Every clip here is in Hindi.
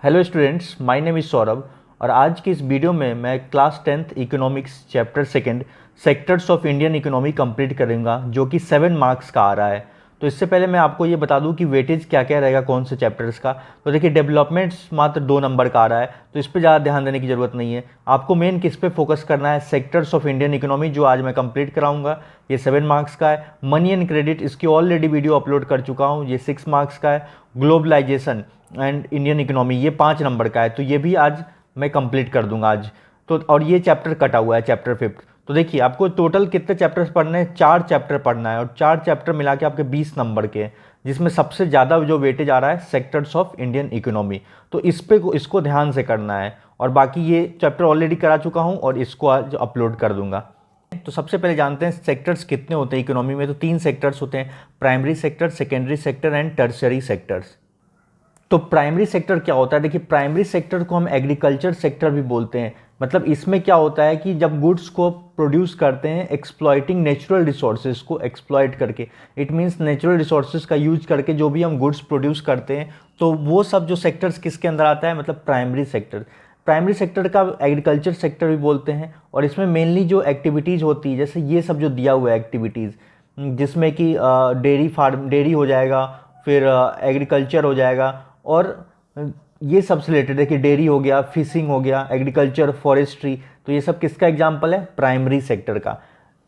Hello students, my name is Saurabh और आज की इस वीडियो में मैं class 10th economics chapter second sectors of Indian economy complete करूंगा, जो कि 7 मार्क्स का आ रहा है। तो इससे पहले मैं आपको ये बता दूं कि वेटेज क्या क्या रहेगा कौन से चैप्टर्स का। तो देखिए, डेवलपमेंट्स मात्र 2 नंबर का आ रहा है, तो इस पर ज़्यादा ध्यान देने की ज़रूरत नहीं है। आपको मेन किस पे फोकस करना है, सेक्टर्स ऑफ इंडियन इकोनॉमी, जो आज मैं कंप्लीट कराऊंगा। ये 7 मार्क्स का है। मनी एंड क्रेडिट, इसकी ऑलरेडी वीडियो अपलोड कर चुका हूँ, ये 6 मार्क्स का है। ग्लोबलाइजेशन एंड इंडियन इकोनॉमी, ये 5 नंबर का है, तो ये भी आज मैं कंप्लीट कर दूंगा आज। तो और ये चैप्टर कटा हुआ है, चैप्टर 5। तो देखिए, आपको टोटल कितने चैप्टर्स पढ़ने हैं, 4 चैप्टर पढ़ना है और 4 चैप्टर मिला के आपके 20 नंबर के हैं, जिसमें सबसे ज़्यादा जो वेटेज आ रहा है सेक्टर्स ऑफ इंडियन इकोनॉमी। तो इसको ध्यान से करना है। और बाकी ये चैप्टर ऑलरेडी करा चुका हूँ और इसको आज अपलोड कर दूंगा। तो सबसे पहले जानते हैं सेक्टर्स कितने होते हैं इकोनॉमी में। तो 3 सेक्टर्स होते हैं, primary sector, secondary sector and tertiary sectors. तो प्राइमरी सेक्टर क्या होता है? देखिए, प्राइमरी सेक्टर को हम एग्रीकल्चर सेक्टर भी बोलते हैं। मतलब इसमें क्या होता है कि जब गुड्स को प्रोड्यूस करते हैं एक्सप्लॉइटिंग नेचुरल रिसोर्सेज को एक्सप्लॉइट करके, इट मीन्स नेचुरल रिसोर्सेज का यूज करके जो भी हम गुड्स प्रोड्यूस करते हैं, तो वो सब जो सेक्टर्स किसके अंदर आता है, मतलब प्राइमरी सेक्टर। प्राइमरी सेक्टर का एग्रीकल्चर सेक्टर भी बोलते हैं। और इसमें मेनली जो एक्टिविटीज़ होती है, जैसे ये सब जो दिया हुआ है एक्टिविटीज़, जिसमें कि डेयरी हो जाएगा, फिर एग्रीकल्चर हो जाएगा, और ये सबसे रिलेटेड है कि डेयरी हो गया, फिशिंग हो गया, एग्रीकल्चर, फॉरेस्ट्री। तो ये सब किसका एग्जाम्पल है? प्राइमरी सेक्टर का।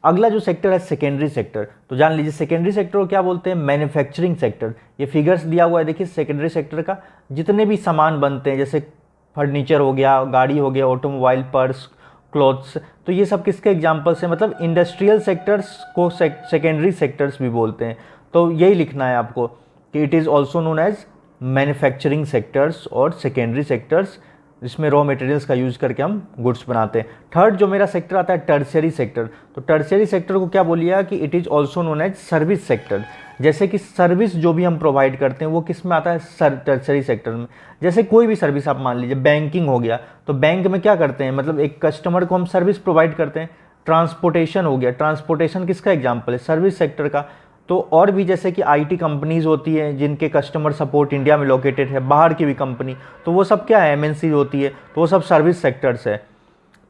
अगला जो सेक्टर है सेकेंडरी सेक्टर। तो जान लीजिए सेकेंडरी सेक्टर को क्या बोलते हैं? Manufacturing sector. ये फिगर्स दिया हुआ है, देखिए सेकेंडरी सेक्टर का जितने भी सामान बनते हैं, जैसे फर्नीचर हो गया, गाड़ी हो गया, ऑटोमोबाइल, पर्स, क्लॉथ्स, तो ये सब किसके एग्जाम्पल्स हैं? मतलब इंडस्ट्रियल सेक्टर्स को सेकेंडरी सेक्टर्स भी बोलते हैं। तो यही लिखना है आपको कि it is also known as manufacturing sectors और सेकेंडरी सेक्टर्स, जिसमें रॉ मटेरियल्स का यूज़ करके हम गुड्स बनाते हैं। थर्ड जो मेरा सेक्टर आता है टर्शियरी सेक्टर। तो टर्शियरी सेक्टर को क्या बोलिएगा कि it is also known as service sector. जैसे कि सर्विस जो भी हम प्रोवाइड करते हैं वो किस में आता है? टर्शियरी सेक्टर में। जैसे कोई भी सर्विस आप मान लीजिए, बैंकिंग हो गया, तो बैंक में क्या करते हैं, मतलब एक कस्टमर को हम सर्विस प्रोवाइड करते हैं। ट्रांसपोर्टेशन हो गया, ट्रांसपोर्टेशन किसका एग्जाम्पल है? सर्विस सेक्टर का। तो और भी जैसे कि आईटी कंपनीज होती हैं जिनके कस्टमर सपोर्ट इंडिया में लोकेटेड है, बाहर की भी कंपनी, तो वो सब क्या है? एमएनसी होती है, तो वो सब सर्विस सेक्टर्स है।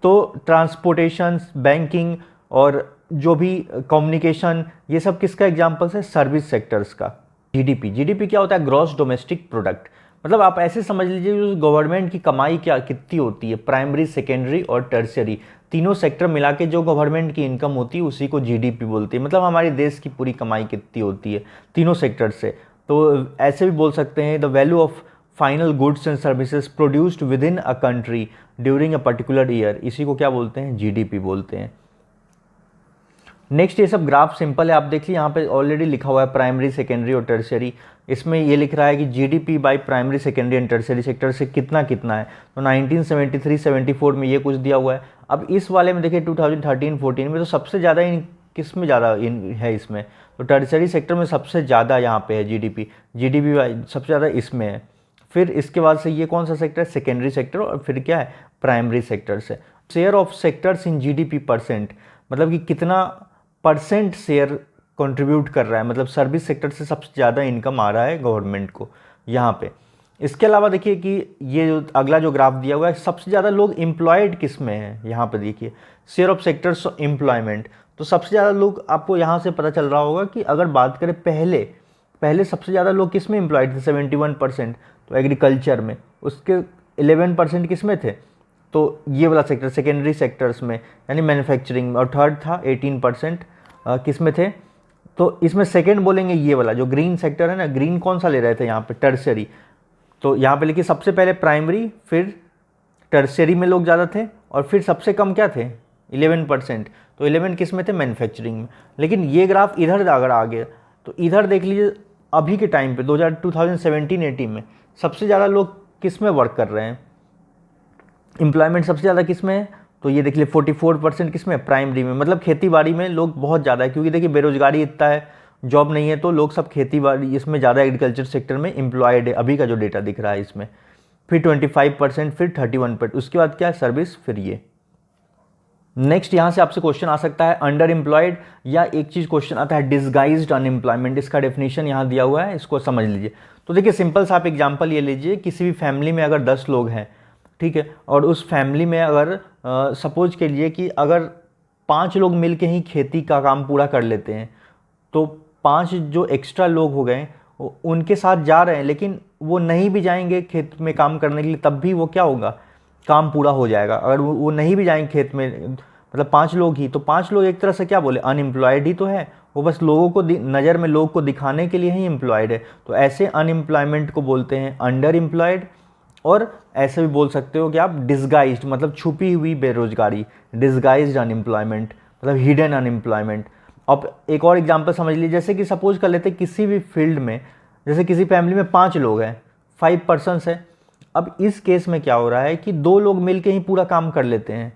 तो ट्रांसपोर्टेशन, बैंकिंग और जो भी कम्युनिकेशन, ये सब किसका एग्जाम्पल्स है? सर्विस सेक्टर्स का। जीडीपी, जीडीपी क्या होता है? Gross domestic product. मतलब आप ऐसे समझ लीजिए गवर्नमेंट की कमाई क्या कितनी होती है, प्राइमरी, सेकेंडरी और टर्शियरी तीनों सेक्टर मिला के जो गवर्नमेंट की इनकम होती है उसी को जीडीपी बोलती है। मतलब हमारे देश की पूरी कमाई कितनी होती है तीनों सेक्टर से। तो ऐसे भी बोल सकते हैं the value of final goods and services produced with in a country during a particular year, इसी को क्या बोलते हैं? जीडीपी बोलते हैं। नेक्स्ट, ये सब ग्राफ सिंपल है, आप देख लीजिए, यहाँ पे ऑलरेडी लिखा हुआ है प्राइमरी, सेकेंडरी और टर्शियरी। इसमें ये लिख रहा है कि GDP by primary, secondary and tertiary sector से कितना कितना है। तो 1973-74 में ये कुछ दिया हुआ है। अब इस वाले में देखिए 2013-14 में तो सबसे ज़्यादा किस में ज़्यादा है इसमें? तो टर्शियरी सेक्टर में सबसे ज़्यादा यहाँ पे है जीडीपी सबसे ज़्यादा इसमें है। फिर इसके बाद से ये कौन सा सेक्टर है? Secondary sector. और फिर क्या है? प्राइमरी सेक्टर से। Share of sectors in GDP percent, मतलब कि कितना परसेंट शेयर कंट्रीब्यूट कर रहा है, मतलब सर्विस सेक्टर से सबसे ज़्यादा इनकम आ रहा है गवर्नमेंट को यहाँ पे। इसके अलावा देखिए कि ये जो अगला जो ग्राफ दिया हुआ है, सबसे ज़्यादा लोग एम्प्लॉयड किस में हैं, यहाँ पे देखिए शेयर ऑफ सेक्टर्स एम्प्लॉयमेंट। तो सबसे ज़्यादा लोग, आपको यहाँ से पता चल रहा होगा कि अगर बात करें पहले पहले सबसे ज़्यादा लोग किस में एम्प्लॉयड थे? 71%, तो एग्रीकल्चर में। उसके 11% किस में थे? तो ये वाला सेक्टर सेकेंडरी सेक्टर्स में, यानी मैन्युफैक्चरिंग में। और थर्ड था 18% किस में थे? तो इसमें सेकंड बोलेंगे ये वाला जो ग्रीन सेक्टर है ना, ग्रीन कौन सा ले रहे थे यहाँ पे? टर्शियरी। तो यहाँ पे लिखिए सबसे पहले प्राइमरी, फिर टर्शियरी में लोग ज़्यादा थे, और फिर सबसे कम क्या थे? 11%। तो 11 किस में थे? मैन्युफैक्चरिंग में। लेकिन ये ग्राफ इधर अगर आ गया तो इधर देख लीजिए, अभी के टाइम पे 2017-18 में सबसे ज़्यादा लोग किस में वर्क कर रहे हैं? एम्प्लॉयमेंट सबसे ज़्यादा किस में है? तो ये देख लीजिए 44% किस में? प्राइमरी में। मतलब खेती बाड़ी में लोग बहुत ज़्यादा है, क्योंकि देखिए बेरोजगारी इतना है, जॉब नहीं है, तो लोग सब खेती बाड़ी इसमें ज़्यादा एग्रीकल्चर सेक्टर में एम्प्लॉयड है, अभी का जो डेटा दिख रहा है इसमें। फिर 25%, फिर 31%, उसके बाद क्या है? सर्विस, फिर ये। नेक्स्ट यहाँ से आपसे क्वेश्चन आ सकता है अंडर एम्प्लॉयड, या एक चीज़ क्वेश्चन आता है डिसगाइज्ड अनएम्प्लॉयमेंट। इसका डेफिनेशन यहाँ दिया हुआ है, इसको समझ लीजिए। तो देखिए सिंपल सा आप एग्जांपल ये लीजिए, किसी भी फैमिली में अगर 10 लोग हैं, ठीक है, और उस फैमिली में अगर सपोज के लिए कि अगर 5 लोग मिल के ही खेती का काम पूरा कर लेते हैं, तो 5 जो एक्स्ट्रा लोग हो गए उनके साथ जा रहे हैं, लेकिन वो नहीं भी जाएंगे खेत में काम करने के लिए, तब भी वो क्या होगा, काम पूरा हो जाएगा। अगर वो नहीं भी जाएंगे खेत में, मतलब 5 लोग ही, तो 5 लोग एक तरह से क्या बोले, अनएम्प्लॉयड ही तो है, वो बस लोगों को नज़र में लोग को दिखाने के लिए ही एम्प्लॉयड है। तो ऐसे अनएम्प्लॉयमेंट को बोलते हैं अंडर एम्प्लॉयड। और ऐसे भी बोल सकते हो कि आप डिसगाइज्ड, मतलब छुपी हुई बेरोजगारी, डिसगाइज्ड अनएम्प्लॉयमेंट मतलब हिडन अनएम्प्लॉयमेंट। अब एक और एग्जांपल समझ लीजिए, जैसे कि सपोज कर लेते हैं किसी भी फील्ड में, जैसे किसी फैमिली में 5 लोग हैं, 5 पर्सन्स है। अब इस केस में क्या हो रहा है कि 2 लोग मिलके ही पूरा काम कर लेते हैं,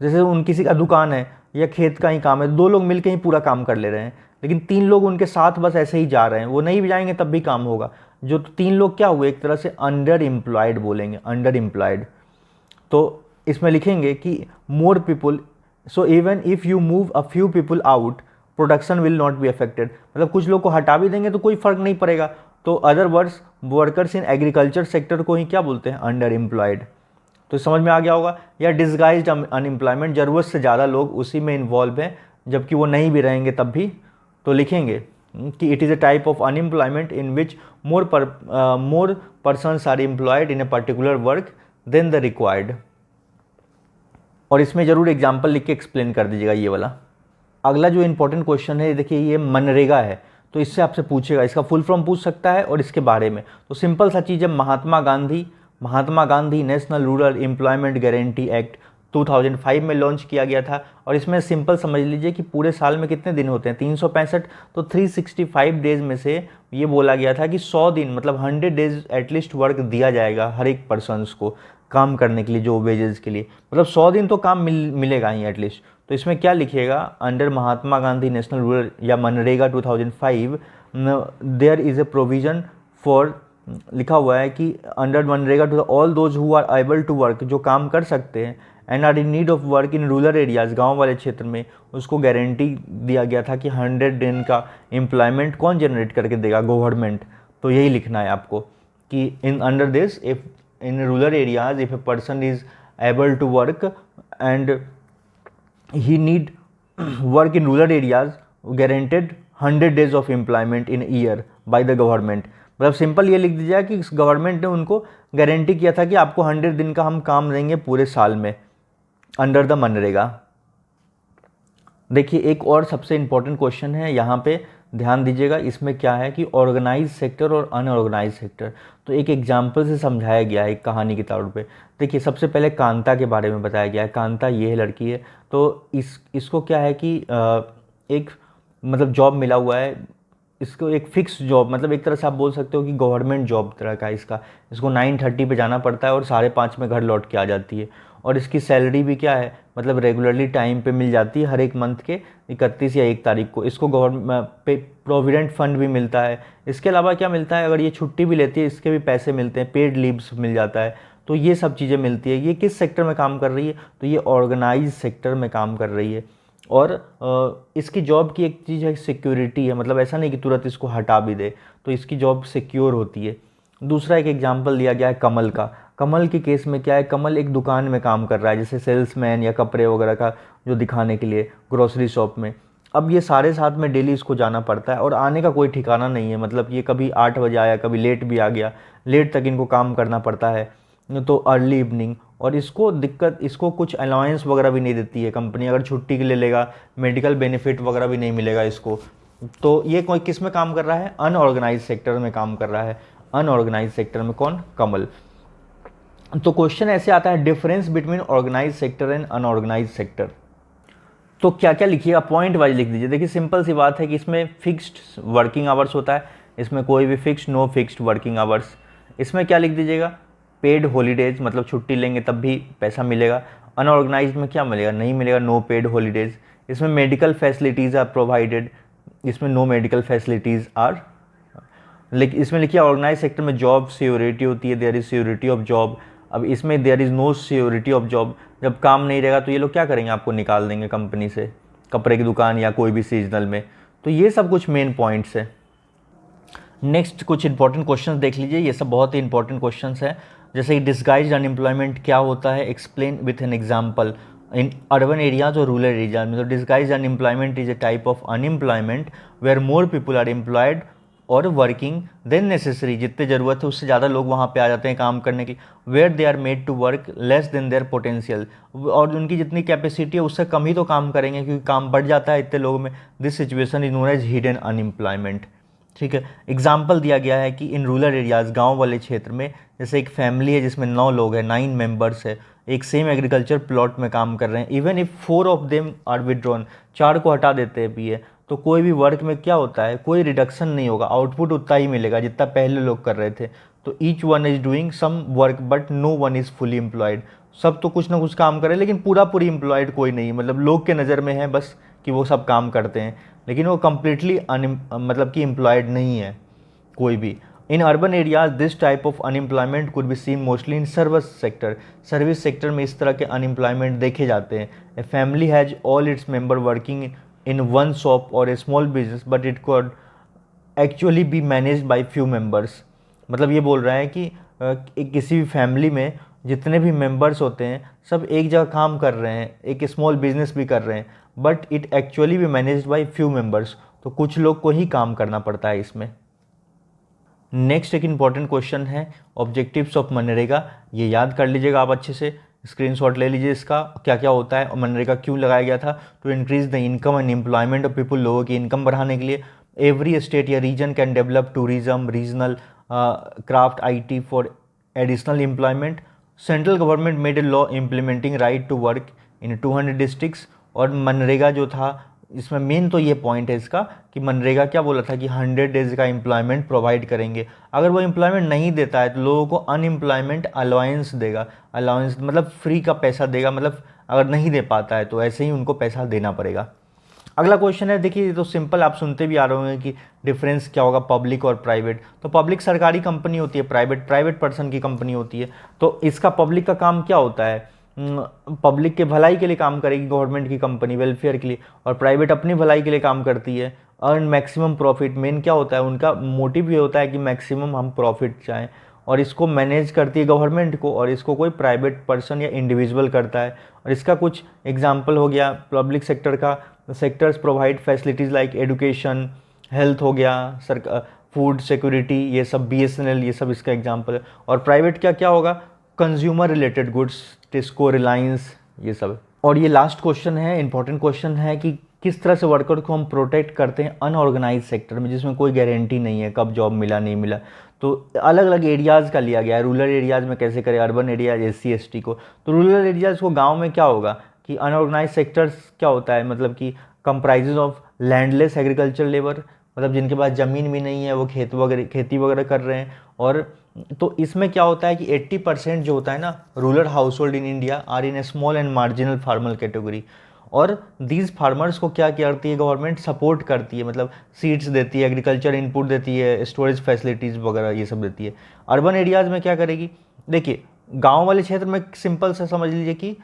जैसे उन किसी का दुकान है या खेत का ही काम है, 2 लोग मिलके ही पूरा काम कर ले रहे हैं, लेकिन 3 लोग उनके साथ बस ऐसे ही जा रहे हैं, वो नहीं भी जाएंगे तब भी काम होगा। जो 3 लोग क्या हुए, एक तरह से अंडर एम्प्लॉयड बोलेंगे, अंडर एम्प्लॉयड। तो इसमें लिखेंगे कि more people, so even if you move a few people out production will not be affected, मतलब कुछ लोग को हटा भी देंगे तो कोई फर्क नहीं पड़ेगा। तो other words workers in agriculture sector को ही क्या बोलते हैं, अंडर एम्प्लॉयड। तो समझ में आ गया होगा। या डिसगाइज्ड अनएम्प्लॉयमेंट, ज़रूरत से ज़्यादा लोग उसी में इन्वॉल्व हैं जबकि वो नहीं भी रहेंगे तब भी। तो लिखेंगे कि it is a type of unemployment in which more persons are employed in a particular work than the required. और इसमें ज़रूर एग्जाम्पल लिख के एक्सप्लेन कर दीजिएगा ये वाला। अगला जो इंपॉर्टेंट क्वेश्चन है, देखिए ये मनरेगा है, तो इससे आपसे पूछेगा, इसका फुल फॉर्म पूछ सकता है और इसके बारे में। तो सिंपल सा चीज़ है, Mahatma Gandhi national rural employment guarantee act 2005 में लॉन्च किया गया था। और इसमें सिंपल समझ लीजिए कि पूरे साल में कितने दिन होते हैं, 365। तो 365 डेज में से ये बोला गया था कि 100 दिन मतलब 100 डेज एटलीस्ट वर्क दिया जाएगा हर एक पर्सनस को काम करने के लिए, जो वेजेस के लिए, मतलब 100 दिन तो काम मिलेगा ही एटलीस्ट। तो इसमें क्या लिखिएगा, under Mahatma Gandhi national rural या MNREGA 2005 there is a provision for, लिखा हुआ है कि under MNREGA to all those who are able to work, जो काम कर सकते हैं, and are in need of work in rural areas, गांव वाले क्षेत्र में, उसको गारंटी दिया गया था कि 100 दिन का एम्प्लॉयमेंट कौन जनरेट करके देगा, गवर्नमेंट। तो यही लिखना है आपको कि in under this if in rural areas if a person is able to work and he need work in rural areas guaranteed 100 days of employment in year by the government. मतलब सिंपल ये लिख दीजिए कि गवर्नमेंट ने उनको गारंटी किया था कि आपको 100 दिन का हम काम देंगे पूरे साल में अंडर द मनरेगा। देखिए एक और सबसे इम्पोर्टेंट क्वेश्चन है यहाँ पे, ध्यान दीजिएगा। इसमें क्या है कि ऑर्गेनाइज सेक्टर और अनऑर्गेनाइज सेक्टर, तो एक एग्जाम्पल से समझाया गया है, एक कहानी के तौर पे। देखिए सबसे पहले कांता के बारे में बताया गया है। कांता ये है, लड़की है, तो इसको क्या है कि एक मतलब जॉब मिला हुआ है इसको, एक फिक्स जॉब, मतलब एक तरह से आप बोल सकते हो कि गवर्नमेंट जॉब तरह का इसका। इसको 9:30 पे जाना पड़ता है और 5:30 में घर लौट के आ जाती है। और इसकी सैलरी भी क्या है, मतलब रेगुलरली टाइम पे मिल जाती है, हर एक मंथ के 31 या 1 तारीख को। इसको गवर्नमेंट पे प्रोविडेंट फंड भी मिलता है। इसके अलावा क्या मिलता है, अगर ये छुट्टी भी लेती है इसके भी पैसे मिलते हैं, पेड लीव्स मिल जाता है। तो ये सब चीज़ें मिलती है। ये किस सेक्टर में काम कर रही है, तो ये ऑर्गेनाइज सेक्टर में काम कर रही है। और इसकी जॉब की एक चीज़ है सिक्योरिटी है, मतलब ऐसा नहीं कि तुरंत इसको हटा भी दे, तो इसकी जॉब सिक्योर होती है। दूसरा एक एग्जांपल दिया गया है कमल का। कमल के केस में क्या है, कमल एक दुकान में काम कर रहा है, जैसे सेल्समैन या कपड़े वगैरह का जो दिखाने के लिए ग्रोसरी शॉप में। अब ये सारे साथ में डेली इसको जाना पड़ता है और आने का कोई ठिकाना नहीं है, मतलब ये कभी 8 बजे आया, कभी लेट भी आ गया, लेट तक इनको काम करना पड़ता है, तो अर्ली इवनिंग। और इसको दिक्कत, इसको कुछ अलाउंस वगैरह भी नहीं देती है कंपनी, अगर छुट्टी के लिए लेगा मेडिकल बेनिफिट वगैरह भी नहीं मिलेगा इसको। तो ये कोई किस में काम कर रहा है, अनऑर्गेनाइज सेक्टर में काम कर रहा है। अनऑर्गेनाइज सेक्टर में कौन, कमल। तो क्वेश्चन ऐसे आता है, difference between organise sector and unorganise sector. तो क्या क्या लिखिएगा, पॉइंट वाइज लिख दीजिए। देखिए सिंपल सी बात है कि इसमें फिक्स्ड वर्किंग आवर्स होता है, इसमें कोई भी fixed, no fixed working hours. इसमें क्या लिख दीजिएगा, पेड हॉलीडेज, मतलब छुट्टी लेंगे तब भी पैसा मिलेगा। अनऑर्गेनाइज में क्या मिलेगा, नहीं मिलेगा, नो पेड हॉलीडेज। इसमें मेडिकल फैसिलिटीज़ आर प्रोवाइडेड, इसमें नो मेडिकल फैसिलिटीज़ आर। लेकिन इसमें लिखिए ऑर्गेनाइज सेक्टर में जॉब सिक्योरिटी होती है, there is security of job. अब इसमें there is no security of job, जब काम नहीं रहेगा तो ये लोग क्या करेंगे, आपको निकाल देंगे कंपनी से, कपड़े की दुकान या कोई भी सीजनल में। तो ये सब कुछ मेन पॉइंट्स है। नेक्स्ट कुछ इंपॉर्टेंट क्वेश्चन देख लीजिए, ये सब बहुत ही इंपॉर्टेंट क्वेश्चन है। जैसे डिस्गाइज्ड अनएम्प्लॉयमेंट क्या होता है, explain with an example in urban areas और रूरल एरियाज में। तो disguised unemployment is a type of unemployment where more people are employed और वर्किंग देन नेसेसरी, जितने ज़रूरत है उससे ज़्यादा लोग वहाँ पे आ जाते हैं काम करने के लिए। Where they are made to work less than their potential, और उनकी जितनी कैपेसिटी है उससे कम ही तो काम करेंगे क्योंकि काम बढ़ जाता है इतने लोगों में। This situation is known as hidden unemployment. ठीक है, एग्जाम्पल दिया गया है कि इन रूरल एरियाज़, गांव वाले क्षेत्र में, जैसे एक फैमिली है जिसमें 9 लोग हैं, 9 मेंबर्स है, एक सेम एग्रीकल्चर प्लॉट में काम कर रहे हैं। Even if 4 of them are withdrawn, 4 को हटा देते हैं भी है, तो कोई भी वर्क में क्या होता है, कोई रिडक्शन नहीं होगा, आउटपुट उतना ही मिलेगा जितना पहले लोग कर रहे थे। तो each one is doing some work but no one is fully employed. सब तो कुछ ना कुछ काम करे लेकिन पूरा पूरी एम्प्लॉयड कोई नहीं, मतलब लोग के नज़र में है बस कि वो सब काम करते हैं, लेकिन वो कम्प्लीटली मतलब कि एम्प्लॉयड नहीं है कोई भी। In urban areas this type of unemployment could be seen mostly in service sector. Service sector में इस तरह के अनएम्प्लॉयमेंट देखे जाते हैं। A family has all its member working in one shop और a small business but it could actually be managed by few members. मतलब ये बोल रहा है कि किसी भी फैमिली में जितने भी मेंबर्स होते हैं सब एक जगह काम कर रहे हैं, एक स्मॉल बिजनेस भी कर रहे हैं, but it actually be managed by few members. तो कुछ लोग को ही काम करना पड़ता है इसमें। नेक्स्ट एक इम्पॉर्टेंट क्वेश्चन है ऑब्जेक्टिव्स ऑफ मनरेगा। ये याद कर लीजिएगा आप अच्छे से, स्क्रीनशॉट ले लीजिए इसका, क्या क्या होता है और मनरेगा क्यों लगाया गया था। To increase the income and employment of people, लोगों की इनकम बढ़ाने के लिए। एवरी स्टेट या region can develop tourism, regional craft, IT for additional employment. Central government made a law implementing right to work in 200 districts. और मनरेगा जो था, इसमें मेन तो ये पॉइंट है इसका कि मनरेगा क्या बोला था कि 100 डेज का एम्प्लॉयमेंट प्रोवाइड करेंगे। अगर वो एम्प्लॉयमेंट नहीं देता है तो लोगों को अनएम्प्लॉयमेंट अलाउंस देगा। अलाउंस मतलब फ्री का पैसा देगा, मतलब अगर नहीं दे पाता है तो ऐसे ही उनको पैसा देना पड़ेगा। अगला क्वेश्चन है, देखिए तो सिंपल, आप सुनते भी आ रहे होंगे कि डिफरेंस क्या होगा पब्लिक और प्राइवेट। तो पब्लिक सरकारी कंपनी होती है, प्राइवेट पर्सन की कंपनी होती है। तो इसका पब्लिक का काम क्या होता है, पब्लिक के भलाई के लिए काम करेगी गवर्नमेंट की कंपनी, वेलफेयर के लिए, और प्राइवेट अपनी भलाई के लिए काम करती है। अर्न मैक्सिमम प्रॉफिट, मेन क्या होता है उनका मोटिव ये होता है कि मैक्सिमम हम प्रॉफिट चाहें, और इसको मैनेज करती है गवर्नमेंट को, और इसको कोई प्राइवेट पर्सन या इंडिविजुअल करता है। और इसका कुछ एग्जांपल हो गया पब्लिक सेक्टर का, sectors provide facilities like education, health हो गया, फूड सिक्योरिटी, ये सब, BSNL, ये सब इसका एग्जांपल है। और प्राइवेट क्या क्या होगा, consumer related goods, TISCO, Reliance, ये सब। और ये लास्ट क्वेश्चन है, इंपॉर्टेंट क्वेश्चन है कि किस तरह से वर्कर को हम प्रोटेक्ट करते हैं अनऑर्गेनाइज सेक्टर में, जिसमें कोई गारंटी नहीं है कब जॉब मिला नहीं मिला। तो अलग अलग एरियाज़ का लिया गया है, रूरल एरियाज़ में कैसे करें, अर्बन एरियाज, SC ST को। तो रूरल एरियाज़ को, गाँव में क्या होगा कि अनऑर्गेनाइज सेक्टर्स क्या होता है, मतलब कि comprises of landless agriculture labour, मतलब जिनके पास ज़मीन भी नहीं है, वो खेती वगैरह कर रहे हैं। और तो इसमें क्या होता है कि 80% जो होता है ना, rural house hold in India are in a small and marginal farmer category. और दीज फार्मर्स को क्या करती है गवर्नमेंट, सपोर्ट करती है, मतलब सीड्स देती है, एग्रीकल्चर इनपुट देती है, स्टोरेज फैसिलिटीज़ वगैरह ये सब देती है। अर्बन एरियाज़ में क्या करेगी, देखिए गाँव वाले क्षेत्र में सिंपल सा समझ लीजिए कि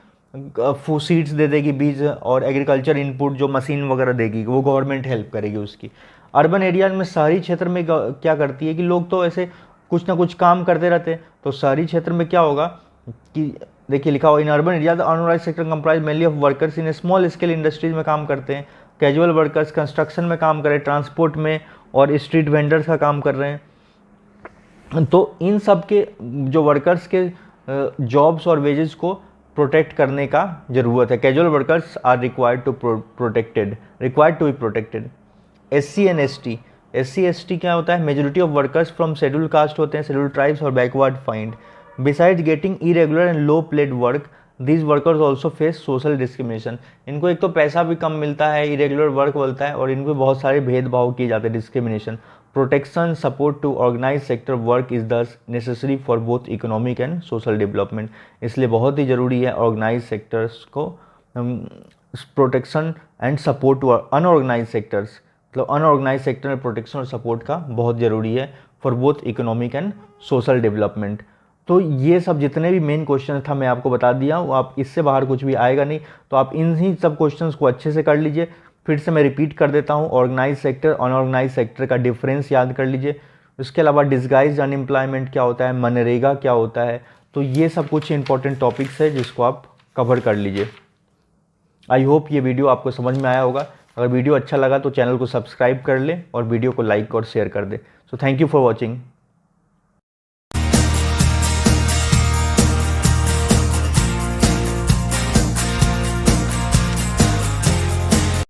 सीड्स दे देगी, बीज, और एग्रीकल्चर इनपुट जो मशीन वगैरह देगी वो गवर्नमेंट हेल्प करेगी उसकी। अर्बन एरियाज में, शहरी क्षेत्र में क्या करती है कि लोग तो ऐसे कुछ ना कुछ काम करते रहते हैं। तो शहरी क्षेत्र में क्या होगा कि देखिए लिखा हुआ, in urban areas unorganise sector comprise mainly of workers in small scale industries में काम करते हैं, कैजुअल वर्कर्स कंस्ट्रक्शन में काम कर रहे हैं, ट्रांसपोर्ट में, और स्ट्रीट वेंडर्स का काम कर रहे हैं। तो इन सब के जो वर्कर्स के जॉब्स और वेजेस को प्रोटेक्ट करने का ज़रूरत है। Casual workers are required to be protected. SC ST क्या होता है, majority of workers from schedule caste होते हैं, शेड्यूल ट्राइब्स और backward find. Besides getting irregular and low paid work, these workers also face social discrimination. इनको एक तो पैसा भी कम मिलता है, इरेगुलर वर्क बोलता है, और इनको बहुत सारे भेदभाव किए जाते हैं, discrimination. Protection support to organize sector work is this necessary for both economic and social development. इसलिए बहुत ही ज़रूरी है ऑर्गेनाइज सेक्टर्स को protection and support to unorganize sectors, मतलब अनऑर्गेनाइज सेक्टर में प्रोटेक्शन और सपोर्ट का बहुत ज़रूरी है for both economic and social development. तो ये सब जितने भी मेन क्वेश्चन था मैं आपको बता दिया हूँ, आप इससे बाहर कुछ भी आएगा नहीं। तो आप इन ही सब क्वेश्चंस को अच्छे से कर लीजिए। फिर से मैं रिपीट कर देता हूँ, ऑर्गेनाइज सेक्टर अनऑर्गेनाइज सेक्टर का डिफरेंस याद कर लीजिए। उसके अलावा डिस्गाइज अनएम्प्लॉयमेंट क्या होता है, मनरेगा क्या होता है। तो ये सब कुछ इंपॉर्टेंट टॉपिक्स है जिसको आप कवर कर लीजिए। आई होप ये वीडियो आपको समझ में आया होगा। अगर वीडियो अच्छा लगा तो चैनल को सब्सक्राइब कर ले और वीडियो को लाइक और शेयर कर दे। So thank you for watching.